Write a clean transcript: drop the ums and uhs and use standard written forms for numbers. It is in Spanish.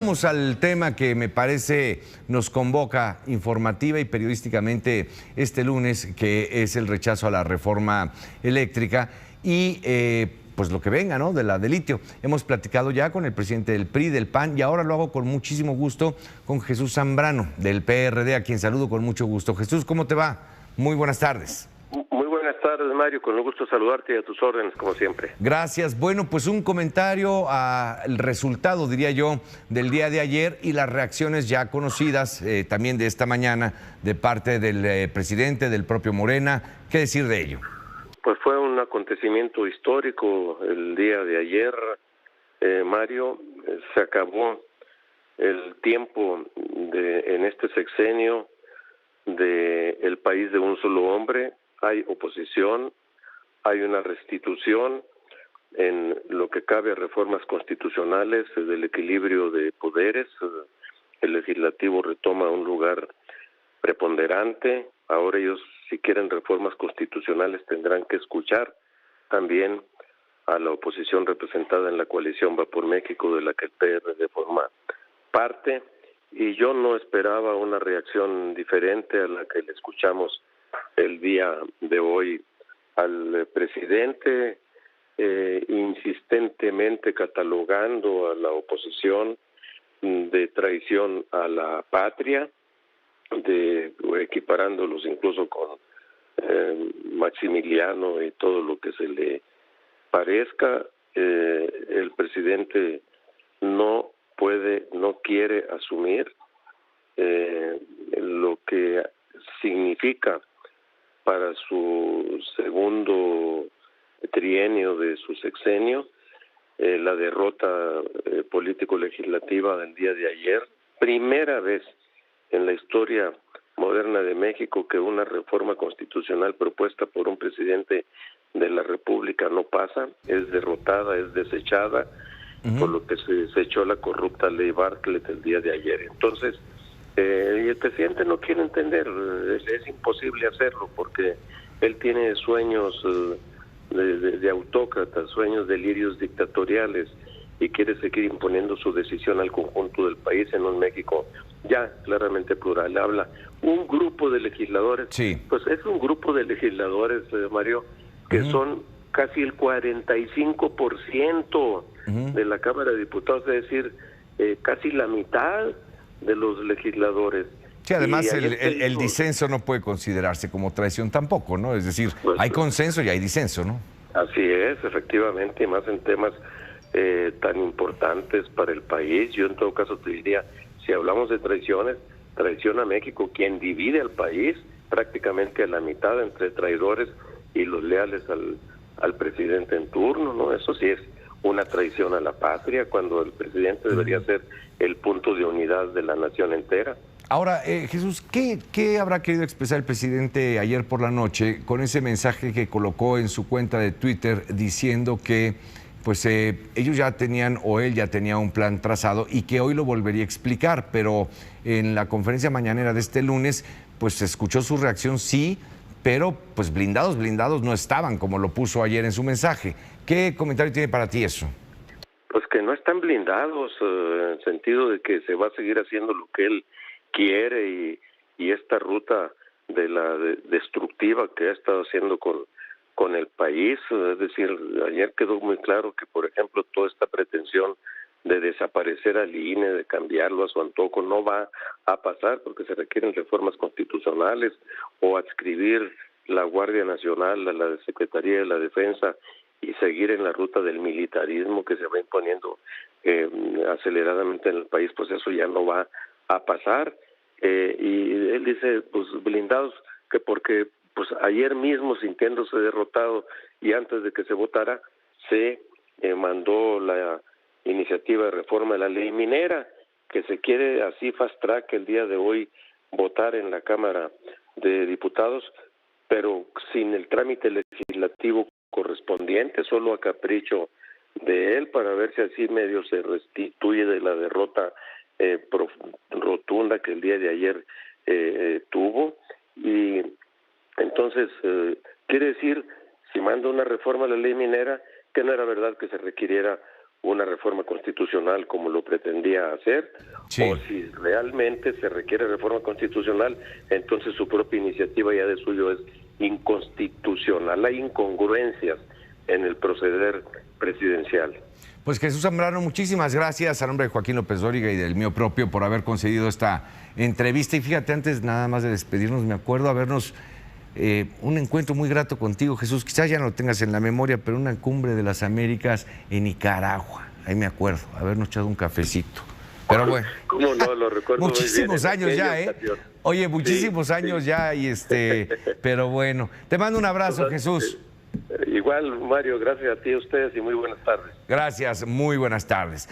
Vamos al tema que me parece nos convoca informativa y periodísticamente este lunes, que es el rechazo a la reforma eléctrica y pues lo que venga, ¿no?, de la de litio. Hemos platicado ya con el presidente del PRI, del PAN, y ahora lo hago con muchísimo gusto con Jesús Zambrano, del PRD, a quien saludo con mucho gusto. Jesús, ¿cómo te va? Muy buenas tardes. Muy buenas tardes, Mario, con un gusto saludarte y a tus órdenes, como siempre. Gracias. Bueno, pues un comentario al resultado, diría yo, del día de ayer y las reacciones ya conocidas también de esta mañana de parte del presidente, del propio Morena. ¿Qué decir de ello? Pues fue un acontecimiento histórico el día de ayer, Mario. Se acabó el tiempo en este sexenio de el país de un solo hombre. Hay oposición, hay una restitución en lo que cabe a reformas constitucionales del equilibrio de poderes. El legislativo retoma un lugar preponderante. Ahora ellos, si quieren reformas constitucionales, tendrán que escuchar también a la oposición representada en la coalición Va por México, de la que el PRD forma parte, y yo no esperaba una reacción diferente a la que le escuchamos el día de hoy al presidente, insistentemente catalogando a la oposición de traición a la patria, equiparándolos incluso con Maximiliano y todo lo que se le parezca. El presidente no quiere asumir lo que significa para su segundo trienio de su sexenio la derrota político-legislativa del día de ayer. Primera vez en la historia moderna de México que una reforma constitucional propuesta por un presidente de la República no pasa, es derrotada, es desechada, por lo que se echó la corrupta ley Bartlett el día de ayer. Entonces, y el presidente no quiere entender, es imposible hacerlo porque él tiene sueños de autócrata, sueños delirios dictatoriales, y quiere seguir imponiendo su decisión al conjunto del país en un México ya claramente plural. Habla un grupo de legisladores, sí. Pues es un grupo de legisladores, Mario, que son casi el 45% de la Cámara de Diputados, es decir, casi la mitad de los legisladores. Sí, además el disenso no puede considerarse como traición tampoco, ¿no? Es decir, pues, hay consenso y hay disenso, ¿no? Así es, efectivamente, y más en temas tan importantes para el país. Yo en todo caso te diría, si hablamos de traiciones, traición a México, quien divide al país prácticamente a la mitad entre traidores y los leales al presidente en turno, ¿no? Eso sí es una traición a la patria, cuando el presidente debería ser el punto de unidad de la nación entera. Ahora, Jesús, ¿qué habrá querido expresar el presidente ayer por la noche con ese mensaje que colocó en su cuenta de Twitter diciendo que pues ellos ya tenían, o él ya tenía un plan trazado y que hoy lo volvería a explicar, pero en la conferencia mañanera de este lunes pues se escuchó su reacción, sí, pero pues blindados no estaban, como lo puso ayer en su mensaje? ¿Qué comentario tiene para ti eso? Pues que no están blindados, en el sentido de que se va a seguir haciendo lo que él quiere, y esta ruta de la destructiva que ha estado haciendo con el país. Es decir, ayer quedó muy claro que, por ejemplo, toda esta pretensión de desaparecer al INE, de cambiarlo a su antojo, no va a pasar porque se requieren reformas constitucionales, o adscribir la Guardia Nacional a la Secretaría de la Defensa y seguir en la ruta del militarismo que se va imponiendo aceleradamente en el país. Pues eso ya no va a pasar. Y él dice, pues blindados, que porque pues ayer mismo, sintiéndose derrotado y antes de que se votara, se mandó la iniciativa de reforma de la ley minera, que se quiere así fast track el día de hoy votar en la Cámara de Diputados, pero sin el trámite legislativo correspondiente, solo a capricho de él, para ver si así medio se restituye de la derrota rotunda que el día de ayer tuvo. Y entonces quiere decir, si manda una reforma a la ley minera, que no era verdad que se requiriera una reforma constitucional como lo pretendía hacer, sí, o si realmente se requiere reforma constitucional, entonces su propia iniciativa ya de suyo es inconstitucional. Hay incongruencias en el proceder presidencial. Pues Jesús Zambrano, muchísimas gracias a nombre de Joaquín López Dóriga y del mío propio por haber concedido esta entrevista. Y fíjate, antes nada más de despedirnos, me acuerdo habernos un encuentro muy grato contigo, Jesús. Quizás ya no lo tengas en la memoria, pero una cumbre de las Américas en Nicaragua. Ahí me acuerdo, habernos echado un cafecito. Pero bueno. ¿Cómo no? Lo recuerdo muchísimos muy bien, años ya, ¿eh? ocasión. Oye, muchísimos sí, años sí. ya y pero bueno. Te mando un abrazo, Jesús. Igual, Mario, gracias a ti, a ustedes y muy buenas tardes. Gracias, muy buenas tardes.